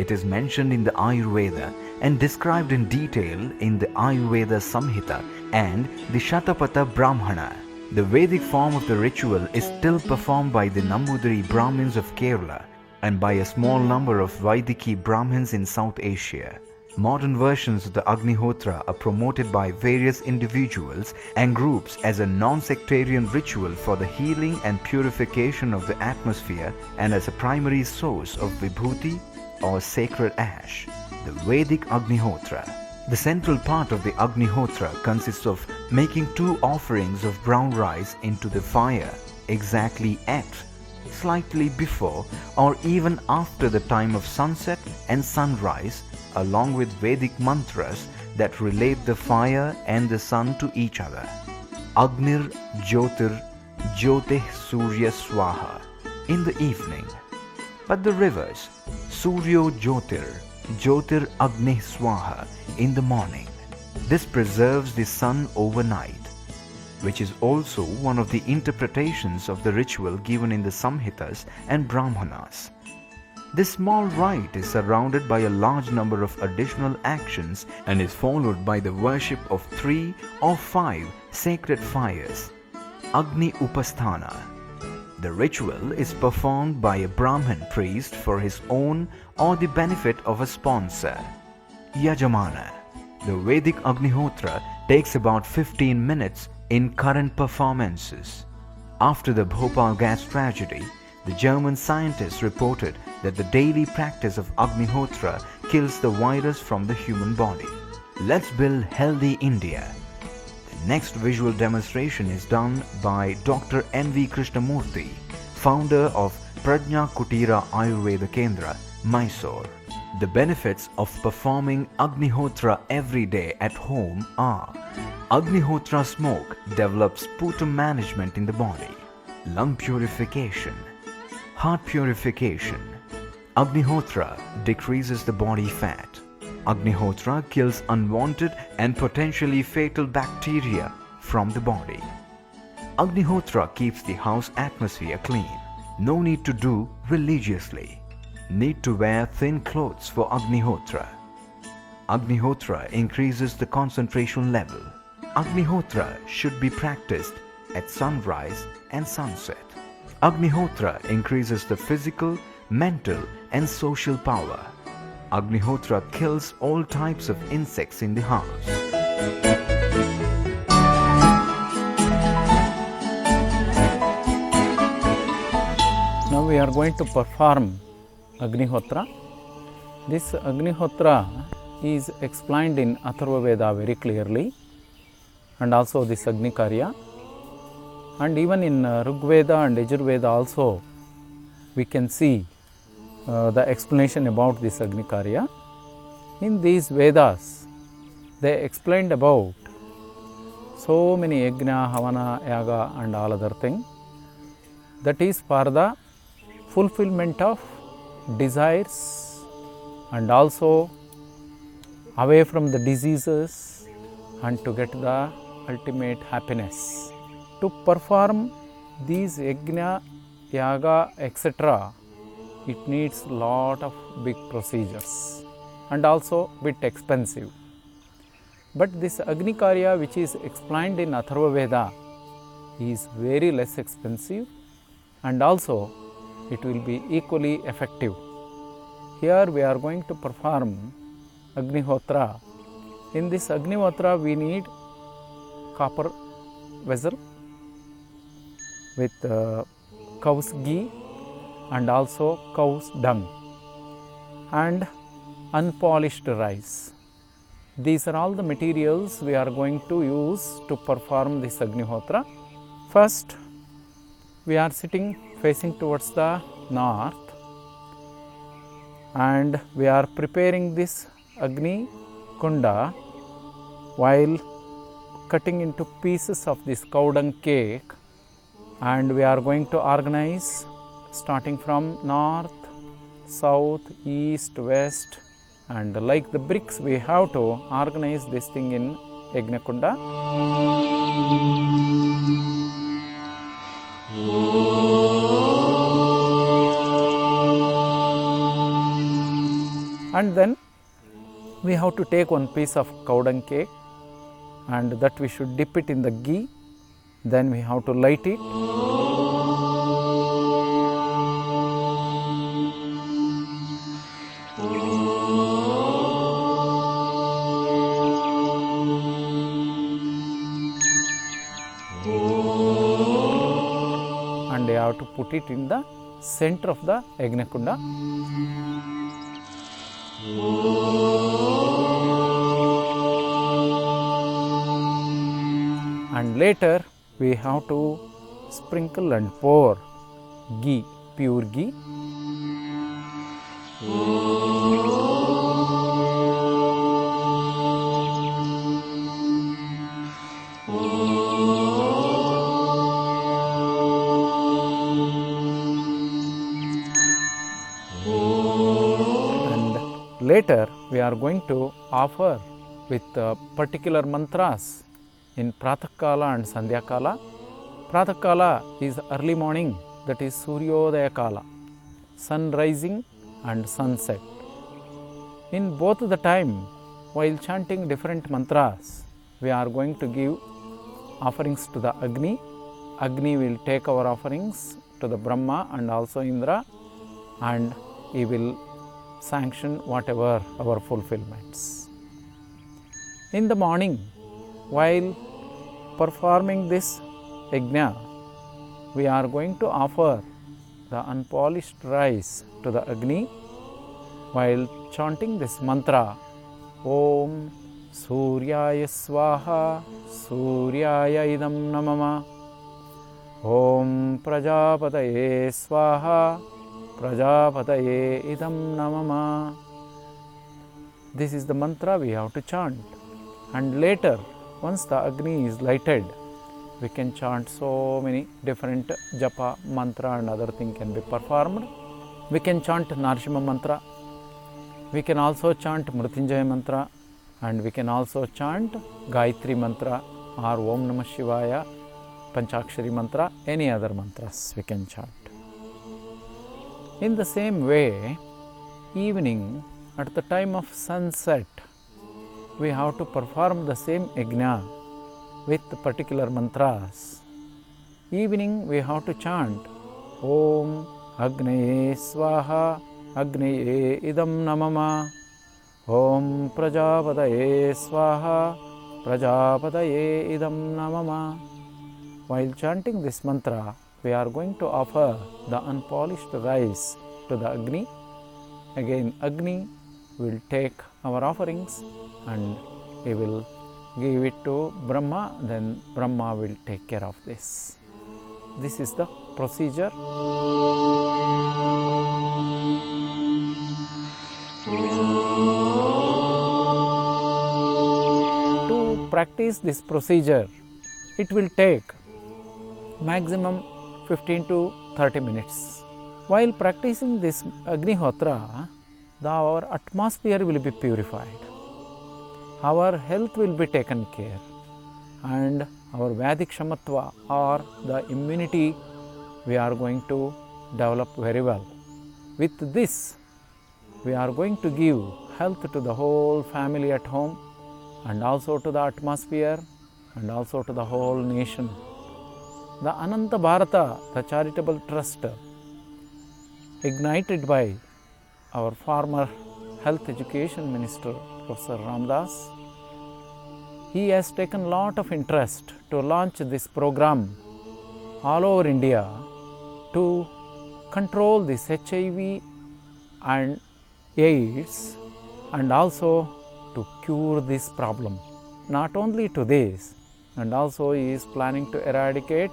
It is mentioned in the Ayurveda and described in detail in the Ayurveda Samhita and the Shatapatha Brahmana. The Vedic form of the ritual is still performed by the Nambudiri Brahmins of Kerala and by a small number of Vaidiki Brahmins in South Asia. Modern versions of the Agnihotra are promoted by various individuals and groups as a non-sectarian ritual for the healing and purification of the atmosphere and as a primary source of vibhuti or sacred ash, the Vedic Agnihotra. The central part of the Agnihotra consists of making 2 offerings of brown rice into the fire exactly at, slightly before or even after the time of sunset and sunrise, along with Vedic mantras that relate the fire and the sun to each other. Agnir Jyotir Jyotih Surya Swaha in the evening. But the rivers Suryo Jyotir Jyotir Agni Swaha in the morning. This preserves the sun overnight, which is also one of the interpretations of the ritual given in the Samhitas and Brahmanas. This small rite is surrounded by a large number of additional actions and is followed by the worship of 3 or 5 sacred fires, Agni Upasthana. The ritual is performed by a Brahmin priest for his own or the benefit of a sponsor, Yajamana. The Vedic Agnihotra takes about 15 minutes in current performances. After the Bhopal gas tragedy, the German scientists reported that the daily practice of Agnihotra kills the virus from the human body. Let's build healthy India. The next visual demonstration is done by Dr. N.V. Krishnamurthy, founder of Prajna Kutira Ayurveda Kendra, Mysore. The benefits of performing Agnihotra every day at home are: Agnihotra smoke develops sputum management in the body, lung purification, heart purification. Agnihotra decreases the body fat. Agnihotra kills unwanted and potentially fatal bacteria from the body. Agnihotra keeps the house atmosphere clean. No need to do religiously. Need to wear thin clothes for Agnihotra. Agnihotra increases the concentration level. Agnihotra should be practiced at sunrise and sunset. Agnihotra increases the physical, mental and social power. Agnihotra kills all types of insects in the house. Now we are going to perform Agnihotra. This Agnihotra is explained in Atharva Veda very clearly, and also this Agnikarya. And even in Rigveda and Yajurveda also we can see the explanation about this Agnikarya. In these Vedas, they explained about so many Yajna, Havana, Yaga and all other things. That is for the fulfillment of desires and also away from the diseases and to get the ultimate happiness. To perform these Yajna, Yaga, etc., it needs lot of big procedures and also bit expensive. But this Agnikarya, which is explained in Atharva Veda, is very less expensive and also it will be equally effective. Here we are going to perform Agnihotra. In this Agnihotra we need copper vessel with cow's ghee and also cow's dung and unpolished rice. These are all the materials we are going to use to perform this Agnihotra. First, we are sitting facing towards the north and we are preparing this Agni Kunda while cutting into pieces of this cow dung cake, and we are going to organize starting from north, south, east, west, and like the bricks we have to organize this thing in Yajnakunda. And then we have to take one piece of cow dung cake, and that we should dip it in the ghee. Then we have to light it. And you have to put it in the center of the Yagnakunda. And later we have to sprinkle and pour ghee, pure ghee. Later we are going to offer with particular mantras in Prathakala and Sandhyakala. Prathakala is early morning, that is Suryodaya Kala, sun rising and sunset. In both the time, while chanting different mantras, we are going to give offerings to the Agni. Agni will take our offerings to the Brahma and also Indra, and he will sanction whatever our fulfillments. In the morning, while performing this yajna, we are going to offer the unpolished rice to the Agni while chanting this mantra, Om Suryaya Swaha Suryaya Idam Namama, Om Prajapataye Swaha Prajapataye Idam Namama. This is the mantra we have to chant. And later, once the Agni is lighted, we can chant so many different japa, mantra and other thing can be performed. We can chant Narsimha mantra, we can also chant Mrityunjaya mantra, and we can also chant Gayatri mantra or Om Namah Shivaya, Panchakshari mantra, any other mantras we can chant. In the same way, evening at the time of sunset, we have to perform the same yajna with particular mantras. Evening we have to chant Om Agnaye Swaha Agnaye Idam Namama, Om Prajapataye Swaha Prajapataye Idam Namama. While chanting this mantra, we are going to offer the unpolished rice to the Agni. Again, Agni will take our offerings and he will give it to Brahma, then Brahma will take care of this. This is the procedure. To practice this procedure, it will take maximum 15 to 30 minutes. While practicing this Agnihotra, our atmosphere will be purified, our health will be taken care, and our Vedic Shamatva or the immunity we are going to develop very well. With this, we are going to give health to the whole family at home and also to the atmosphere and also to the whole nation. The Ananta Bharata, the charitable trust, ignited by our former health education minister, Professor Ramdas, he has taken lot of interest to launch this program all over India to control this HIV and AIDS and also to cure this problem. Not only to this, and also he is planning to eradicate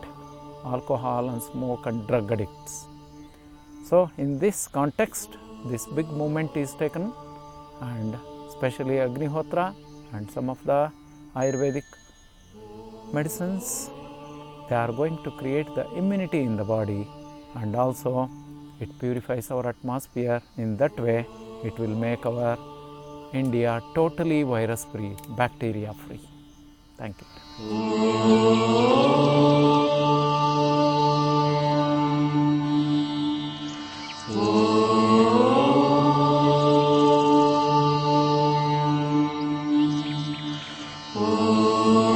alcohol and smoke and drug addicts. So in this context, this big movement is taken, and especially Agnihotra and some of the Ayurvedic medicines, they are going to create the immunity in the body, and also it purifies our atmosphere. In that way, it will make our India totally virus free, bacteria free. Thank you. Om.